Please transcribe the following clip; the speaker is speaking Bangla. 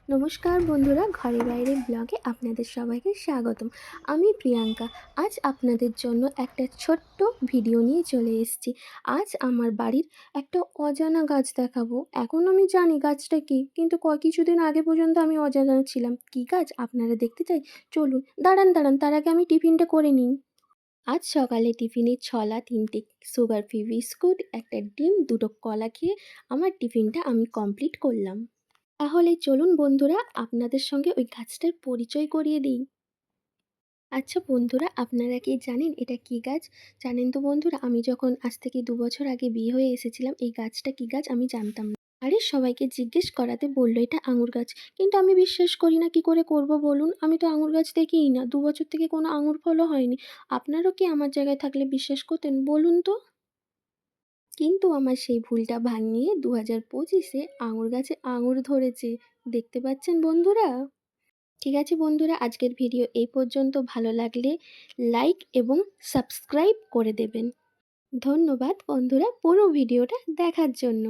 নমস্কার বন্ধুরা, ঘরে বাইরে ব্লগে আপনাদের সবাইকে স্বাগতম। আমি প্রিয়াঙ্কা। আজ আপনাদের জন্য একটা ছোট্ট ভিডিও নিয়ে চলে এসেছি। আজ আমার বাড়ির একটা অজানা গাছ দেখাবো। এখন আমি জানি গাছটা কী, কিন্তু কিছুদিন আগে পর্যন্ত আমি অজানা ছিলাম। কী গাছ আপনারা দেখতে চাই? চলুন। দাঁড়ান, তার আগে আমি টিফিনটা করে নিই। আজ সকালে টিফিনে ছলা, 3টে সুগার ফ্রি বিস্কুট, একটা ডিম, 2টো কলা খেয়ে আমার টিফিনটা আমি কমপ্লিট করলাম। তাহলে চলুন বন্ধুরা, আপনাদের সঙ্গে ওই গাছটার পরিচয় করিয়ে দিই। আচ্ছা বন্ধুরা, আপনারা কি জানেন এটা কী গাছ? জানেন তো বন্ধুরা, আমি যখন আজ থেকে 2 বছর আগে বিয়ে হয়ে এসেছিলাম, এই গাছটা কী গাছ আমি জানতাম না। আরে সবাইকে জিজ্ঞেস করাতে বললো এটা আঙুর গাছ। কিন্তু আমি বিশ্বাস করি না, কি করে করব বলুন? আমি তো আঙুর গাছ দেখিই না। 2 বছর থেকে কোনো আঙুর ফলও হয়নি। আপনারাও কি আমার জায়গায় থাকলে বিশ্বাস করতেন বলুন তো? কিন্তু আমার সেই ভুলটা ভাঙিয়ে 2025-এ আঙুর গাছে আঙুর ধরেছে। দেখতে পাচ্ছেন বন্ধুরা? ঠিক আছে বন্ধুরা, আজকের ভিডিও এই পর্যন্ত। ভালো লাগলে লাইক এবং সাবস্ক্রাইব করে দেবেন। ধন্যবাদ বন্ধুরা পুরো ভিডিওটা দেখার জন্য।